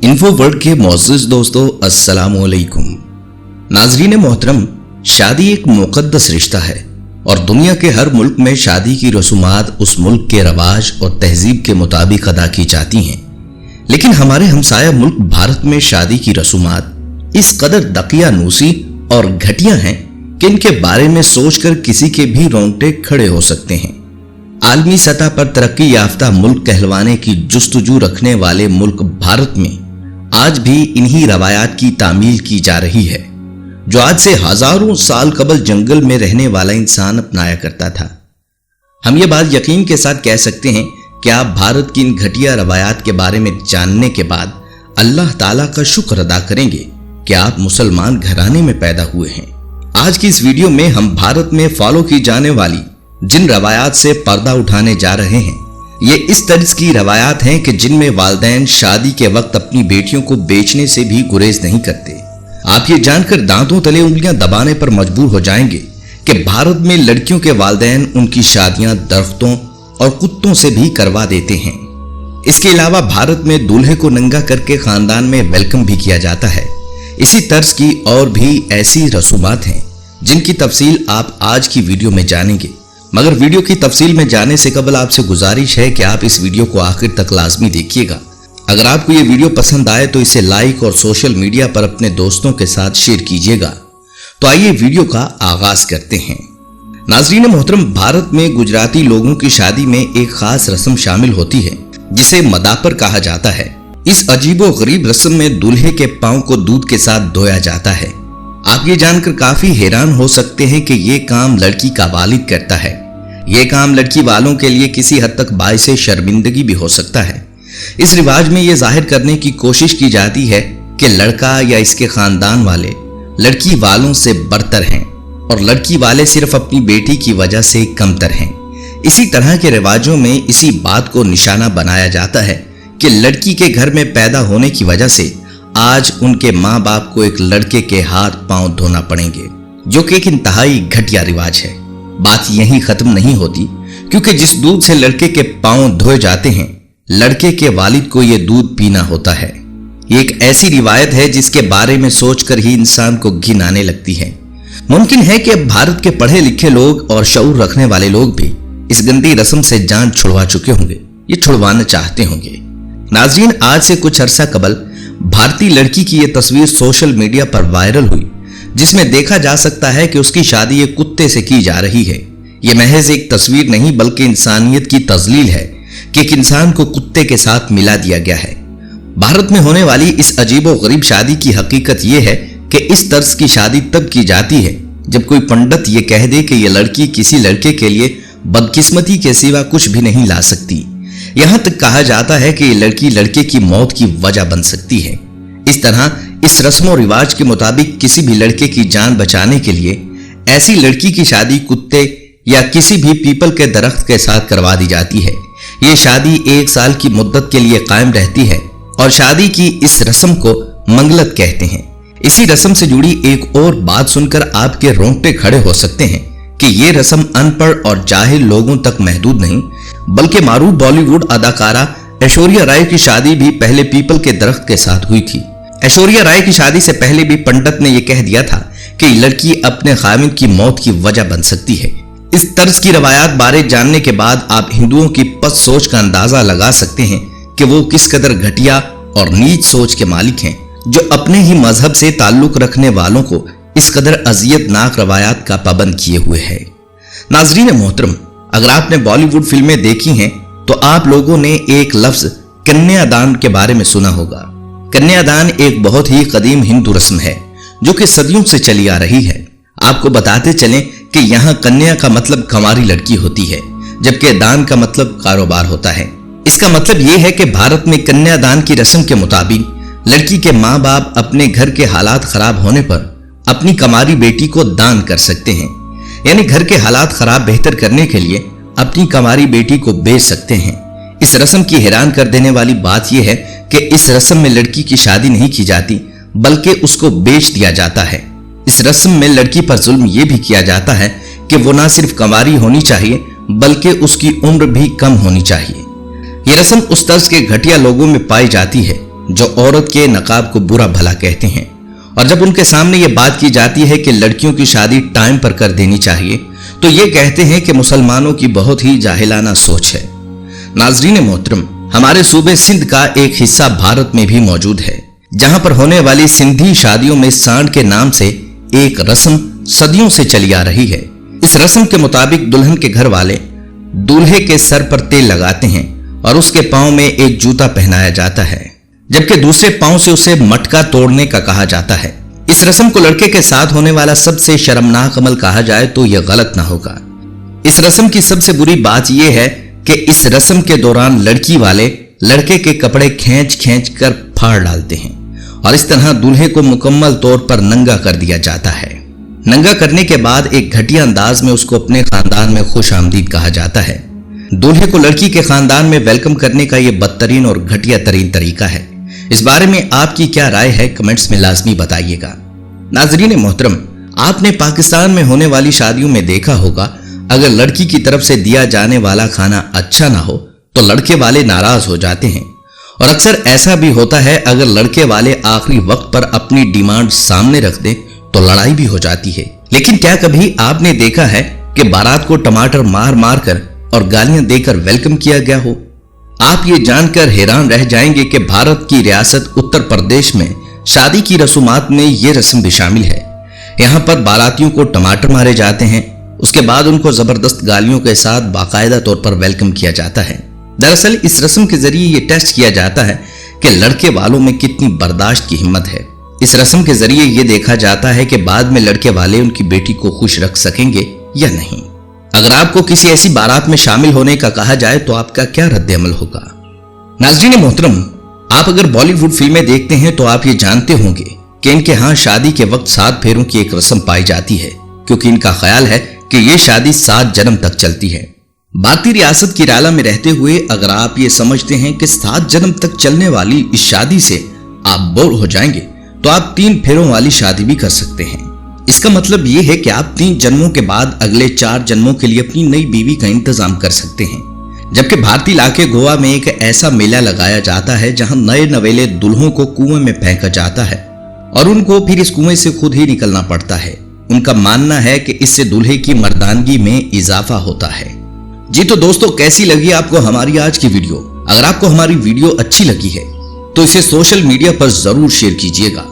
Info world के मोअज़्ज़िज़ दोस्तों, अस्सलामु अलैकुम। नाज़रीन मोहतरम, शादी एक मुक़द्दस रिश्ता है और दुनिया के हर मुल्क में शादी की रसूमात उस मुल्क के रवाज और तहजीब के मुताबिक अदा की जाती हैं। लेकिन हमारे हमसाया मुल्क भारत में शादी की रसूमात इस कदर दकियानूसी और घटिया हैं कि इनके बारे में सोचकर किसी के भी रोंगटे खड़े हो सकते हैं। आलमी सतह पर तरक्की याफ्ता मुल्क कहलवाने की जुस्तजू रखने वाले मुल्क भारत में आज भी इन्हीं रवायात की तामील की जा रही है जो आज से हजारों साल कबल जंगल में रहने वाला इंसान अपनाया करता था। हम ये बात यकीन के साथ कह सकते हैं कि आप भारत की इन घटिया रवायात के बारे में जानने के बाद अल्लाह ताला का शुक्र अदा करेंगे कि आप मुसलमान घराने में पैदा हुए हैं। आज की इस वीडियो में हम भारत में फॉलो की जाने वाली जिन रवायात से पर्दा उठाने जा रहे हैं, ये इस तर्ज की रवायात हैं कि जिनमें वालिदैन शादी के वक्त अपनी बेटियों को बेचने से भी गुरेज नहीं करते। आप ये जानकर दांतों तले उंगलियां दबाने पर मजबूर हो जाएंगे कि भारत में लड़कियों के वालिदैन उनकी शादियां दरख्तों और कुत्तों से भी करवा देते हैं। इसके अलावा भारत में दूल्हे को नंगा करके खानदान में वेलकम भी किया जाता है। इसी तर्ज की और भी ऐसी रसूमात हैं जिनकी तफसील आप आज की वीडियो में जानेंगे। मगर वीडियो की तफसील में जाने से कबल आपसे गुजारिश है कि आप इस वीडियो को आखिर तक लाजमी देखिएगा। अगर आपको ये वीडियो पसंद आए तो इसे लाइक और सोशल मीडिया पर अपने दोस्तों के साथ शेयर कीजिएगा। तो आइए वीडियो का आगाज करते हैं। नाज़रीन मोहतरम, भारत में गुजराती लोगों की शादी में एक खास रस्म शामिल होती है जिसे मदापर कहा जाता है। इस अजीबो गरीब रस्म में दूल्हे के पांव को दूध के साथ धोया जाता है। आप ये जानकर काफी हैरान हो सकते हैं कि ये काम लड़की का वालिद करता है। ये काम लड़की वालों के लिए किसी हद तक बाइस शर्मिंदगी भी हो सकता है। इस रिवाज में ये जाहिर करने की कोशिश की जाती है कि लड़का या इसके खानदान वाले लड़की वालों से बरतर हैं और लड़की वाले सिर्फ अपनी बेटी की वजह से कमतर हैं। इसी तरह के रिवाजों में इसी बात को निशाना बनाया जाता है कि लड़की के घर में पैदा होने की वजह से आज उनके माँ बाप को एक लड़के के हाथ पांव धोना पड़ेंगे, जो कि एक इंतहाई घटिया रिवाज है। बात यहीं खत्म नहीं होती, क्योंकि जिस दूध से लड़के के पांव धोए जाते हैं, लड़के के वालिद को यह दूध पीना होता है। ये एक ऐसी रिवायत है जिसके बारे में सोचकर ही इंसान को घिन आने लगती है। मुमकिन है कि अब भारत के पढ़े लिखे लोग और शऊर रखने वाले लोग भी इस गंदी रस्म से जान छुड़वा चुके होंगे, ये छुड़वाना चाहते होंगे। नाज़रीन, आज से कुछ अरसा कबल भारतीय लड़की की यह तस्वीर सोशल मीडिया पर वायरल हुई, जिसमें देखा जा सकता है कि उसकी शादी एक कुत्ते से की जा रही है। यह महज एक तस्वीर नहीं बल्कि इंसानियत की तजलील है कि एक इंसान को कुत्ते के साथ मिला दिया गया है। भारत में होने वाली इस अजीबो गरीब शादी की हकीकत यह है कि इस तर्ज की शादी तब की जाती है जब कोई पंडित यह कह दे कि यह लड़की किसी लड़के के लिए बदकिस्मती के सिवा कुछ भी नहीं ला सकती। यहां तक कहा जाता है कि ये लड़की लड़के की मौत की वजह बन सकती है। इस तरह इस रस्म और रिवाज के मुताबिक किसी भी लड़के की जान बचाने के लिए ऐसी लड़की की शादी कुत्ते या किसी भी पीपल के दरख्त के साथ करवा दी जाती है। ये शादी 1 साल की मुद्दत के लिए कायम रहती है और शादी की इस रस्म को मंगलत कहते हैं। इसी रस्म से जुड़ी एक और बात सुनकर आपके रोंगटे खड़े हो सकते हैं कि ये रस्म अनपढ़ और जाहिल लोगों तक महदूद नहीं बल्कि मारूफ बॉलीवुड अदाकारा ऐश्वर्या राय की शादी भी पहले पीपल के दरख्त के साथ हुई थी। ऐश्वर्या राय की शादी से पहले भी पंडित ने यह कह दिया था कि लड़की अपने खामिद की मौत की वजह बन सकती है। इस तर्ज की रवायात बारे जानने के बाद आप हिंदुओं की पस्त सोच का अंदाजा लगा सकते हैं कि वो किस कदर घटिया और नीच सोच के मालिक हैं, जो अपने ही मजहब से ताल्लुक रखने वालों को इस कदर अजियतनाक रवायात का पाबंद किए हुए है। नाजरीन मोहतरम, अगर आपने बॉलीवुड फिल्में देखी हैं तो आप लोगों ने एक लफ्ज कन्यादान के बारे में सुना होगा। कन्यादान एक बहुत ही कदीम हिंदू रस्म है जो कि सदियों से चली आ रही है। आपको बताते चलें कि यहाँ कन्या का मतलब कंवारी लड़की होती है, जबकि दान का मतलब कारोबार होता है। इसका मतलब यह है कि भारत में कन्यादान की रस्म के मुताबिक लड़की के माँ बाप अपने घर के हालात खराब होने पर अपनी कंवारी बेटी को दान कर सकते हैं, यानी घर के हालात खराब बेहतर करने के लिए अपनी कंवारी बेटी को बेच सकते हैं। इस रस्म की हैरान कर देने वाली बात यह है कि इस रस्म में लड़की की शादी नहीं की जाती बल्कि उसको बेच दिया जाता है। इस रस्म में लड़की पर जुल्म यह भी किया जाता है कि वो ना सिर्फ कंवारी होनी चाहिए बल्कि उसकी उम्र भी कम होनी चाहिए। ये रस्म उस तर्ज के घटिया लोगों में पाई जाती है जो औरत के नकाब को बुरा भला कहते हैं, और जब उनके सामने ये बात की जाती है कि लड़कियों की शादी टाइम पर कर देनी चाहिए, तो ये कहते हैं कि मुसलमानों की बहुत ही जाहिलाना सोच है। नाज़रीन मोहतरम, हमारे सूबे सिंध का एक हिस्सा भारत में भी मौजूद है, जहां पर होने वाली सिंधी शादियों में सांड के नाम से एक रस्म सदियों से चली आ रही है। इस रस्म के मुताबिक दुल्हन के घर वाले दूल्हे के सर पर तेल लगाते हैं और उसके पांव में एक जूता पहनाया जाता है, जबकि दूसरे पांव से उसे मटका तोड़ने का कहा जाता है। इस रस्म को लड़के के साथ होने वाला सबसे शर्मनाक अमल कहा जाए तो यह गलत ना होगा। इस रस्म की सबसे बुरी बात यह है कि इस रस्म के दौरान लड़की वाले लड़के के कपड़े खींच कर फाड़ डालते हैं और इस तरह दूल्हे को मुकम्मल तौर पर नंगा कर दिया जाता है। नंगा करने के बाद एक घटिया अंदाज में उसको अपने खानदान में खुश आमदीद कहा जाता है। दूल्हे को लड़की के खानदान में वेलकम करने का यह बदतरीन और घटिया तरीन तरीका है। इस बारे में आपकी क्या राय है, कमेंट्स में लाजमी बताइएगा। नाज़रीन मोहतरम, आपने पाकिस्तान में होने वाली शादियों में देखा होगा, अगर लड़की की तरफ से दिया जाने वाला खाना अच्छा ना हो तो लड़के वाले नाराज हो जाते हैं, और अक्सर ऐसा भी होता है अगर लड़के वाले आखिरी वक्त पर अपनी डिमांड सामने रख दें तो लड़ाई भी हो जाती है। लेकिन क्या कभी आपने देखा है कि बारात को टमाटर मार मार कर और गालियां देकर वेलकम किया गया हो? आप ये जानकर हैरान रह जाएंगे कि भारत की रियासत उत्तर प्रदेश में शादी की रसूमात में ये रस्म भी शामिल है। यहाँ पर बारातियों को टमाटर मारे जाते हैं, उसके बाद उनको जबरदस्त गालियों के साथ बाकायदा तौर पर वेलकम किया जाता है। दरअसल इस रस्म के जरिए ये टेस्ट किया जाता है कि लड़के वालों में कितनी बर्दाश्त की हिम्मत है। इस रस्म के जरिए ये देखा जाता है कि बाद में लड़के वाले उनकी बेटी को खुश रख सकेंगे या नहीं। अगर आपको किसी ऐसी बारात में शामिल होने का कहा जाए तो आपका क्या रद्द-ए-अमल होगा? नाज़रीन मोहतरम, आप अगर बॉलीवुड फिल्में देखते हैं तो आप ये जानते होंगे कि इनके यहाँ शादी के वक्त 7 फेरों की एक रस्म पाई जाती है, क्योंकि इनका ख्याल है कि ये शादी 7 जन्म तक चलती है। भारतीय रियासत केरला में रहते हुए अगर आप ये समझते हैं कि 7 जन्म तक चलने वाली इस शादी से आप बोर हो जाएंगे तो आप 3 फेरों वाली शादी भी कर सकते हैं। इसका मतलब ये है कि आप 3 जन्मों के बाद अगले 4 जन्मों के लिए अपनी नई बीवी का इंतजाम कर सकते हैं। जबकि भारतीय इलाके गोवा में एक ऐसा मेला लगाया जाता है जहां नए नवेले दुल्हों को कुएं में फेंका जाता है और उनको फिर इस कुएं से खुद ही निकलना पड़ता है। उनका मानना है कि इससे दूल्हे की मर्दानगी में इजाफा होता है। जी तो दोस्तों, कैसी लगी आपको हमारी आज की वीडियो? अगर आपको हमारी वीडियो अच्छी लगी है तो इसे सोशल मीडिया पर जरूर शेयर कीजिएगा।